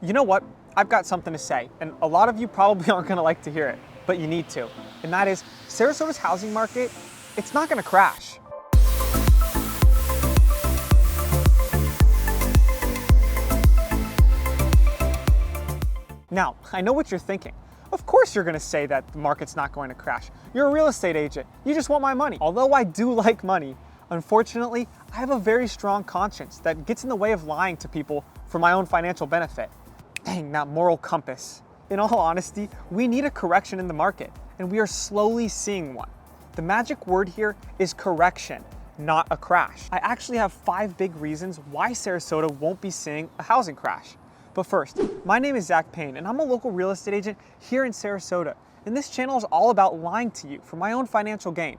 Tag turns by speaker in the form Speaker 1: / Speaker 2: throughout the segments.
Speaker 1: You know what? I've got something to say, and a lot of you probably aren't gonna like to hear it, but you need to. And that is, Sarasota's housing market, it's not gonna crash. Now, I know what you're thinking. Of course you're gonna say that the market's not going to crash. You're a real estate agent. You just want my money. Although I do like money, unfortunately, I have a very strong conscience that gets in the way of lying to people for my own financial benefit. Dang, that moral compass. In all honesty, we need a correction in the market, and we are slowly seeing one. The magic word here is correction, not a crash. I actually have 5 big reasons why Sarasota won't be seeing a housing crash. But first, my name is Zach Payne, and I'm a local real estate agent here in Sarasota. And this channel is all about lying to you for my own financial gain.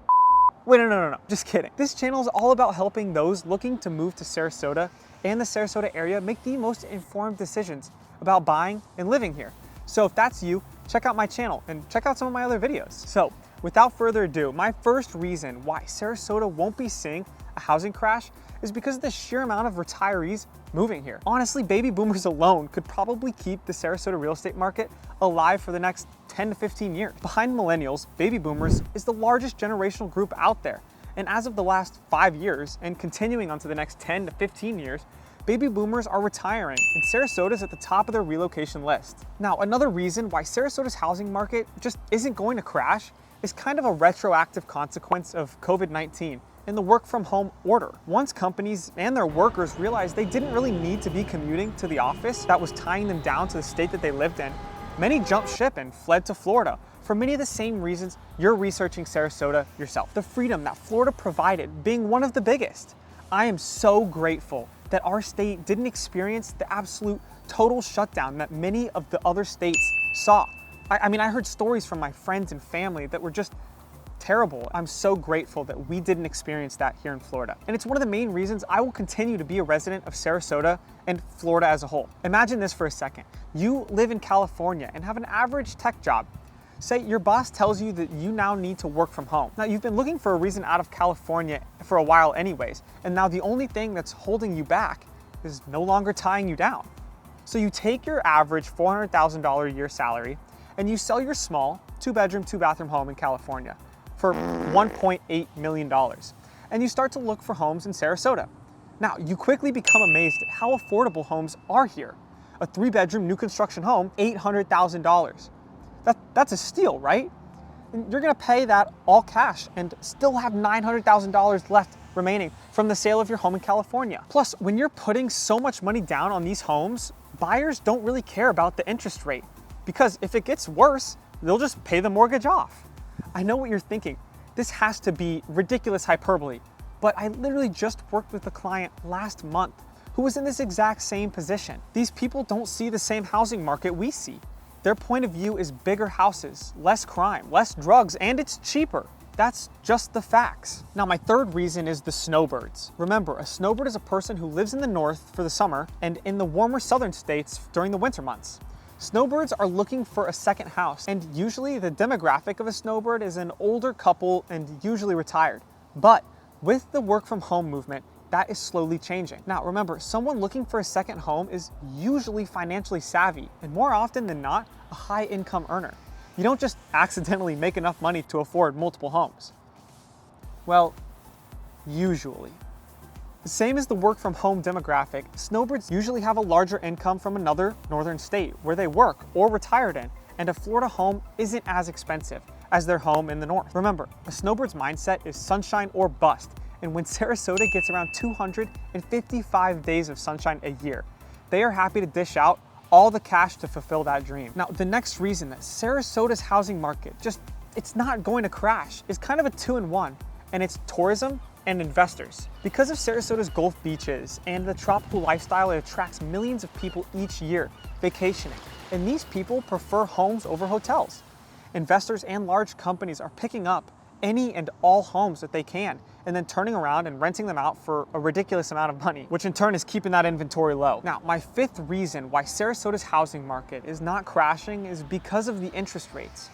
Speaker 1: Wait, no, just kidding. This channel is all about helping those looking to move to Sarasota and the Sarasota area make the most informed decisions about buying and living here. So if that's you, check out my channel and check out some of my other videos. So without further ado, my first reason why Sarasota won't be seeing a housing crash is because of the sheer amount of retirees moving here. Honestly, baby boomers alone could probably keep the Sarasota real estate market alive for the next 10 to 15 years. Behind millennials, baby boomers is the largest generational group out there. And as of the last 5 years and continuing on to the next 10 to 15 years, baby boomers are retiring and Sarasota is at the top of their relocation list. Now, another reason why Sarasota's housing market just isn't going to crash is kind of a retroactive consequence of COVID-19 and the work from home order. Once companies and their workers realized they didn't really need to be commuting to the office that was tying them down to the state that they lived in, many jumped ship and fled to Florida for many of the same reasons you're researching Sarasota yourself. The freedom that Florida provided being one of the biggest. I am so grateful that our state didn't experience the absolute total shutdown that many of the other states saw. I mean, I heard stories from my friends and family that were just terrible. I'm so grateful that we didn't experience that here in Florida. And it's one of the main reasons I will continue to be a resident of Sarasota and Florida as a whole. Imagine this for a second. You live in California and have an average tech job. Say your boss tells you that you now need to work from home. Now you've been looking for a reason out of California for a while anyways, and now the only thing that's holding you back is no longer tying you down. So you take your average $400,000 a year salary and you sell your small 2-bedroom, 2-bathroom home in California for $1.8 million. And you start to look for homes in Sarasota. Now, you quickly become amazed at how affordable homes are here. A 3-bedroom new construction home, $800,000. That's a steal, right? And you're gonna pay that all cash and still have $900,000 left remaining from the sale of your home in California. Plus, when you're putting so much money down on these homes, buyers don't really care about the interest rate because if it gets worse, they'll just pay the mortgage off. I know what you're thinking. This has to be ridiculous hyperbole, but I literally just worked with a client last month who was in this exact same position. These people don't see the same housing market we see. Their point of view is bigger houses, less crime, less drugs, and it's cheaper. That's just the facts. Now, my third reason is the snowbirds. Remember, a snowbird is a person who lives in the north for the summer and in the warmer southern states during the winter months. Snowbirds are looking for a second house, and usually the demographic of a snowbird is an older couple and usually retired. But with the work from home movement, that is slowly changing. Now remember, someone looking for a second home is usually financially savvy, and more often than not, a high income earner. You don't just accidentally make enough money to afford multiple homes. Well, usually. The same as the work from home demographic, snowbirds usually have a larger income from another northern state where they work or retired in, and a Florida home isn't as expensive as their home in the north. Remember, a snowbird's mindset is sunshine or bust, and when Sarasota gets around 255 days of sunshine a year, they are happy to dish out all the cash to fulfill that dream. Now, the next reason that Sarasota's housing market it's not going to crash is kind of a 2-in-1, and it's tourism and investors. Because of Sarasota's Gulf beaches and the tropical lifestyle, it attracts millions of people each year vacationing, and these people prefer homes over hotels. Investors and large companies are picking up any and all homes that they can and then turning around and renting them out for a ridiculous amount of money, which in turn is keeping that inventory low. Now, my 5th reason why Sarasota's housing market is not crashing is because of the interest rates.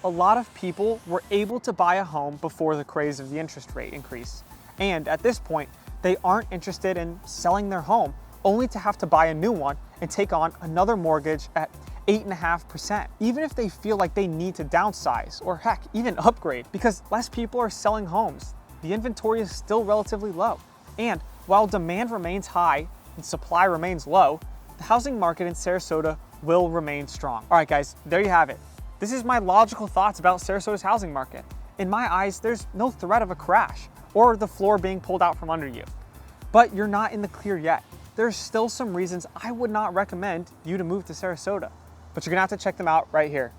Speaker 1: A lot of people were able to buy a home before the craze of the interest rate increase. And at this point, they aren't interested in selling their home only to have to buy a new one and take on another mortgage at 8.5%, even if they feel like they need to downsize or heck, even upgrade, because less people are selling homes. The inventory is still relatively low. And while demand remains high and supply remains low, the housing market in Sarasota will remain strong. All right, guys, there you have it. This is my logical thoughts about Sarasota's housing market. In my eyes, there's no threat of a crash or the floor being pulled out from under you. But you're not in the clear yet. There's still some reasons I would not recommend you to move to Sarasota, but you're gonna have to check them out right here.